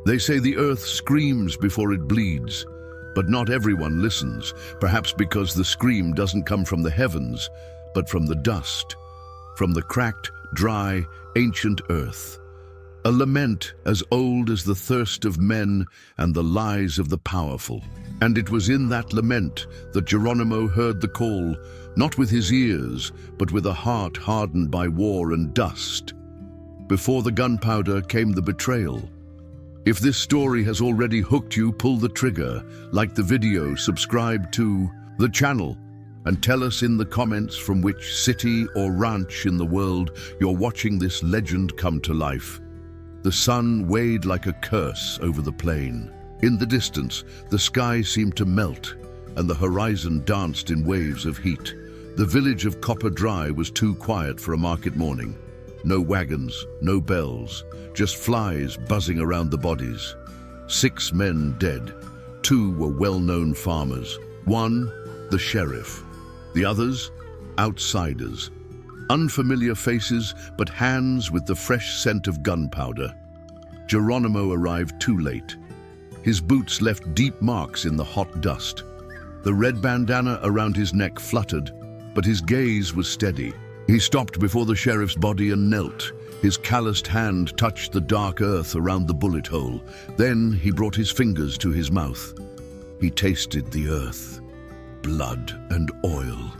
They say the earth screams before it bleeds, but not everyone listens, perhaps because the scream doesn't come from the heavens, but from the dust, from the cracked, dry, ancient earth. A lament as old as the thirst of men and the lies of the powerful. And it was in that lament that Geronimo heard the call, not with his ears, but with a heart hardened by war and dust. Before the gunpowder came the betrayal. If this story has already hooked you, pull the trigger, like the video, subscribe to the channel, and tell us in the comments from which city or ranch in the world you're watching this legend come to life. The sun weighed like a curse over the plain. In the distance, the sky seemed to melt, and the horizon danced in waves of heat. The village of Copper Dry was too quiet for a market morning. No wagons, no bells, just flies buzzing around the bodies. 6 men dead. 2 were well-known farmers. 1, the sheriff. The others, outsiders. Unfamiliar faces, but hands with the fresh scent of gunpowder. Geronimo arrived too late. His boots left deep marks in the hot dust. The red bandana around his neck fluttered, but his gaze was steady. He stopped before the sheriff's body and knelt. His calloused hand touched the dark earth around the bullet hole. Then he brought his fingers to his mouth. He tasted the earth, blood and oil.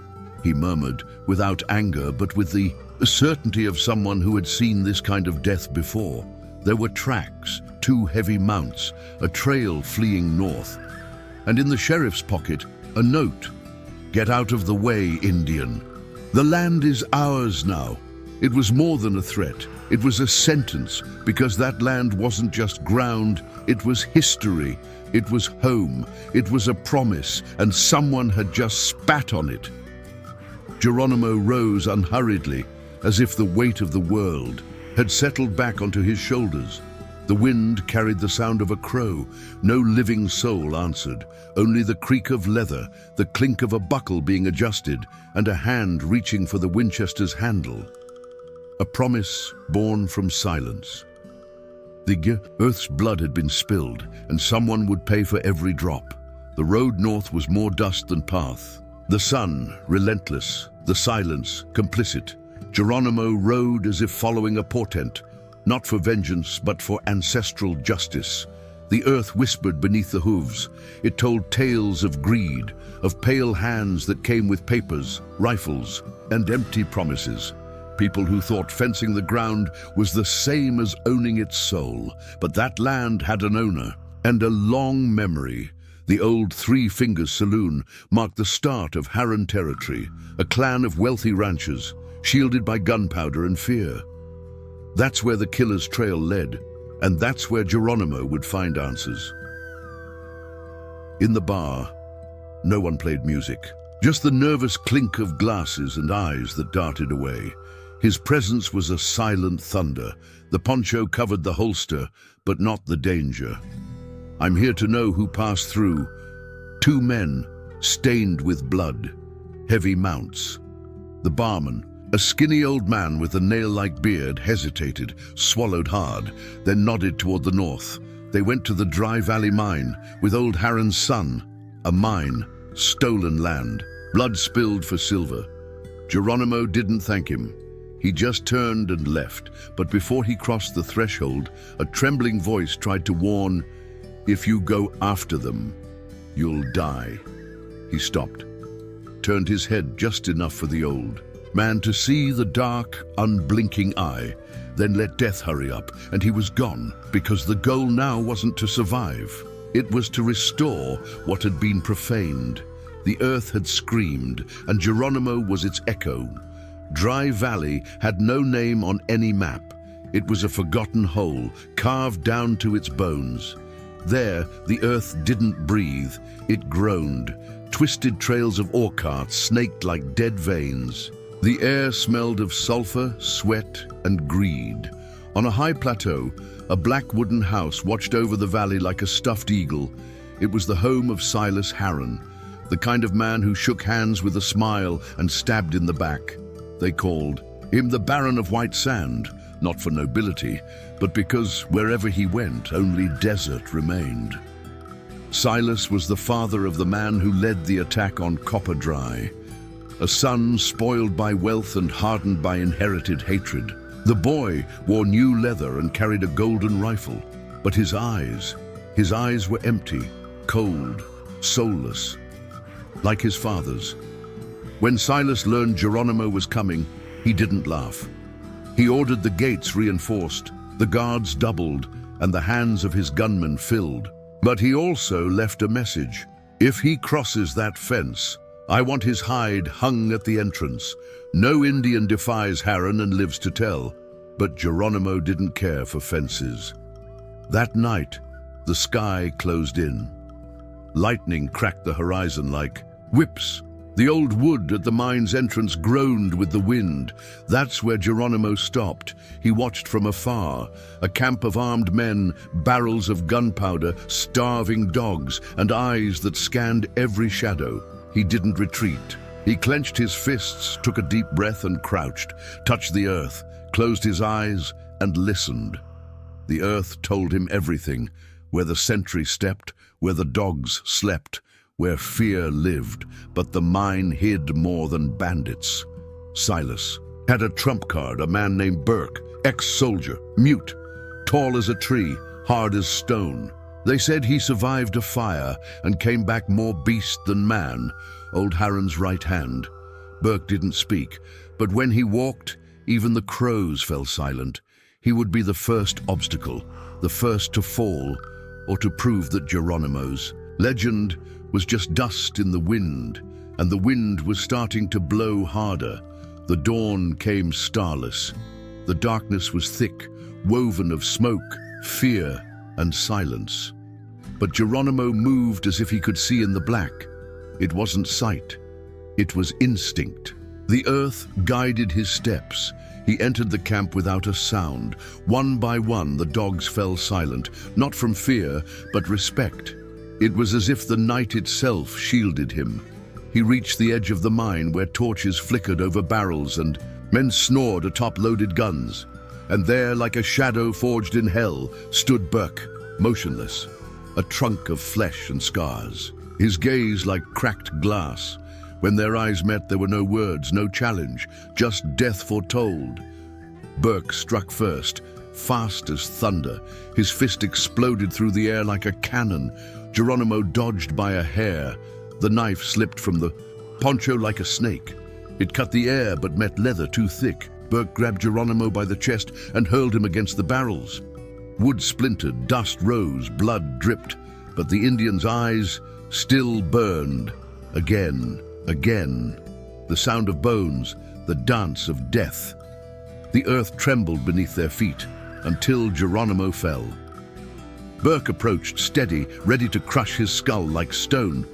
He murmured, without anger, but with the certainty of someone who had seen this kind of death before. There were tracks, 2 heavy mounts, a trail fleeing north. And in the sheriff's pocket, a note. "Get out of the way, Indian. The land is ours now." It was more than a threat. It was a sentence, because that land wasn't just ground, it was history. It was home. It was a promise, and someone had just spat on it. Geronimo rose unhurriedly, as if the weight of the world had settled back onto his shoulders. The wind carried the sound of a crow. No living soul answered, only the creak of leather, the clink of a buckle being adjusted, and a hand reaching for the Winchester's handle. A promise born from silence. The earth's blood had been spilled, and someone would pay for every drop. The road north was more dust than path. The sun, relentless, the silence, complicit. Geronimo rode as if following a portent, not for vengeance, but for ancestral justice. The earth whispered beneath the hooves. It told tales of greed, of pale hands that came with papers, rifles, and empty promises. People who thought fencing the ground was the same as owning its soul. But that land had an owner, and a long memory. The old Three Fingers Saloon marked the start of Harran territory, a clan of wealthy ranchers, shielded by gunpowder and fear. That's where the killer's trail led, and that's where Geronimo would find answers. In the bar, no one played music, just the nervous clink of glasses and eyes that darted away. His presence was a silent thunder. The poncho covered the holster, but not the danger. "I'm here to know who passed through." 2 men, stained with blood, heavy mounts. The barman, a skinny old man with a nail-like beard, hesitated, swallowed hard, then nodded toward the north. They went to the Dry Valley mine with old Harran's son. A mine, stolen land, blood spilled for silver. Geronimo didn't thank him. He just turned and left, but before he crossed the threshold, a trembling voice tried to warn, "If you go after them, you'll die." He stopped, turned his head just enough for the old man to see the dark, unblinking eye, then let death hurry up, and he was gone, because the goal now wasn't to survive. It was to restore what had been profaned. The earth had screamed, and Geronimo was its echo. Dry Valley had no name on any map. It was a forgotten hole, carved down to its bones. There, the earth didn't breathe. It groaned. Twisted trails of ore carts snaked like dead veins. The air smelled of sulfur, sweat, and greed. On a high plateau, a black wooden house watched over the valley like a stuffed eagle. It was the home of Silas Harran, the kind of man who shook hands with a smile and stabbed in the back. They called him the Baron of White Sand, not for nobility, but because wherever he went, only desert remained. Silas was the father of the man who led the attack on Copper Dry, a son spoiled by wealth and hardened by inherited hatred. The boy wore new leather and carried a golden rifle, but his eyes were empty, cold, soulless, like his father's. When Silas learned Geronimo was coming, he didn't laugh. He ordered the gates reinforced, the guards doubled, and the hands of his gunmen filled. But he also left a message. If he crosses that fence, I want his hide hung at the entrance. No Indian defies Harran and lives to tell. But Geronimo didn't care for fences. That night, the sky closed in. Lightning cracked the horizon like whips. The old wood at the mine's entrance groaned with the wind. That's where Geronimo stopped. He watched from afar, a camp of armed men, barrels of gunpowder, starving dogs, and eyes that scanned every shadow. He didn't retreat. He clenched his fists, took a deep breath and crouched, touched the earth, closed his eyes and listened. The earth told him everything, where the sentry stepped, where the dogs slept, where fear lived, but the mine hid more than bandits. Silas had a trump card, a man named Burke, ex-soldier, mute, tall as a tree, hard as stone. They said he survived a fire and came back more beast than man, old Harran's right hand. Burke didn't speak, but when he walked, even the crows fell silent. He would be the first obstacle, the first to fall, or to prove that Geronimo's legend was just dust in the wind, and the wind was starting to blow harder. The dawn came starless. The darkness was thick, woven of smoke, fear, and silence. But Geronimo moved as if he could see in the black. It wasn't sight, it was instinct. The earth guided his steps. He entered the camp without a sound. One by one, the dogs fell silent, not from fear, but respect. It was as if the night itself shielded him. He reached the edge of the mine where torches flickered over barrels and men snored atop loaded guns. And there, like a shadow forged in hell, stood Burke, motionless, a trunk of flesh and scars. His gaze like cracked glass. When their eyes met, there were no words, no challenge, just death foretold. Burke struck first, fast as thunder. His fist exploded through the air like a cannon. Geronimo dodged by a hair. The knife slipped from the poncho like a snake. It cut the air but met leather too thick. Burke grabbed Geronimo by the chest and hurled him against the barrels. Wood splintered, dust rose, blood dripped, but the Indian's eyes still burned. Again, again. The sound of bones, the dance of death. The earth trembled beneath their feet until Geronimo fell. Burke approached, steady, ready to crush his skull like stone.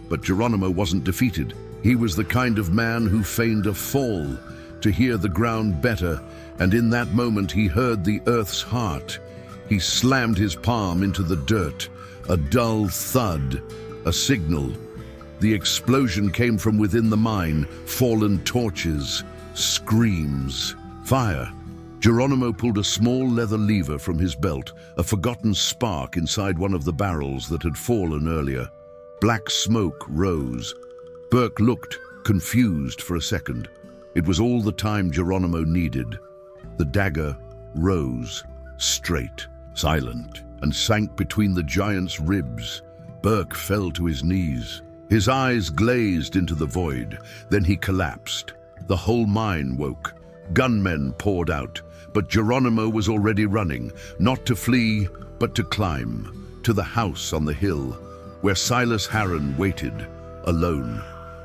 But Geronimo wasn't defeated. He was the kind of man who feigned a fall to hear the ground better, and in that moment he heard the earth's heart. He slammed his palm into the dirt. A dull thud, a signal. The explosion came from within the mine, fallen torches, screams, fire. Geronimo pulled a small leather lever from his belt, a forgotten spark inside one of the barrels that had fallen earlier. Black smoke rose. Burke looked, confused for a second. It was all the time Geronimo needed. The dagger rose, straight, silent, and sank between the giant's ribs. Burke fell to his knees. His eyes glazed into the void. Then he collapsed. The whole mine woke. Gunmen poured out, but Geronimo was already running, not to flee, but to climb, to the house on the hill, where Silas Harran waited, alone,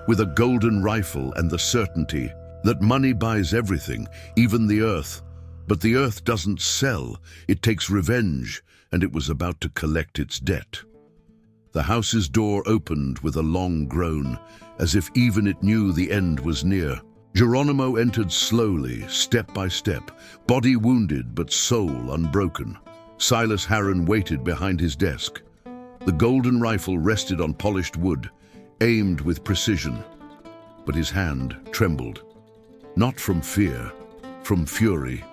with a golden rifle and the certainty that money buys everything, even the earth. But the earth doesn't sell, it takes revenge, and it was about to collect its debt. The house's door opened with a long groan, as if even it knew the end was near. Geronimo entered slowly, step by step, body wounded but soul unbroken. Silas Harran waited behind his desk. The golden rifle rested on polished wood, aimed with precision. But his hand trembled. Not from fear, from fury.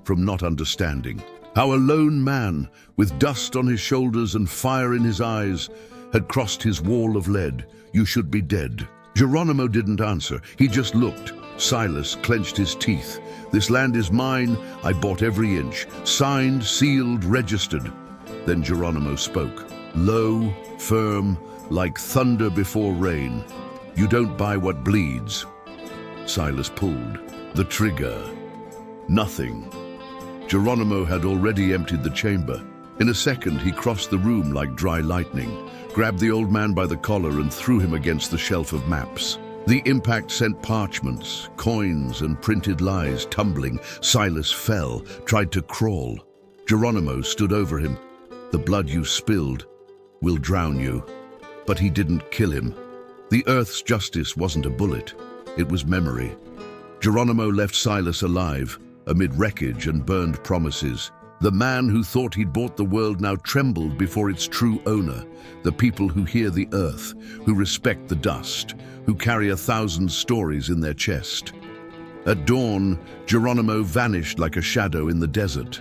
from not understanding. How a lone man, with dust on his shoulders and fire in his eyes, had crossed his wall of lead. You should be dead. Geronimo didn't answer. He just looked. Silas clenched his teeth. This land is mine. I bought every inch. Signed, sealed, registered. Then Geronimo spoke. Low, firm, like thunder before rain. You don't buy what bleeds. Silas pulled. The trigger. Nothing. Geronimo had already emptied the chamber. In a second, he crossed the room like dry lightning, grabbed the old man by the collar and threw him against the shelf of maps. The impact sent parchments, coins, and printed lies tumbling. Silas fell, tried to crawl. Geronimo stood over him. The blood you spilled will drown you. But he didn't kill him. The Earth's justice wasn't a bullet. It was memory. Geronimo left Silas alive, amid wreckage and burned promises. The man who thought he'd bought the world now trembled before its true owner, the people who hear the earth, who respect the dust, who carry 1,000 stories in their chest. At dawn, Geronimo vanished like a shadow in the desert.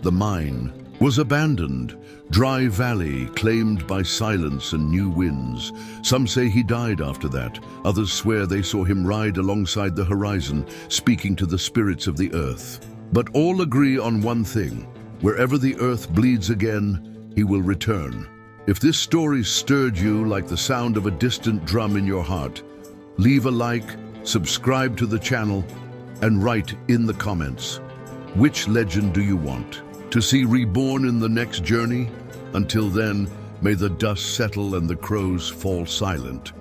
The mine was abandoned, dry valley claimed by silence and new winds. Some say he died after that. Others swear they saw him ride alongside the horizon, speaking to the spirits of the earth. But all agree on one thing. Wherever the earth bleeds again, he will return. If this story stirred you like the sound of a distant drum in your heart, leave a like, subscribe to the channel, and write in the comments. Which legend do you want to see reborn in the next journey? Until then, may the dust settle and the crows fall silent.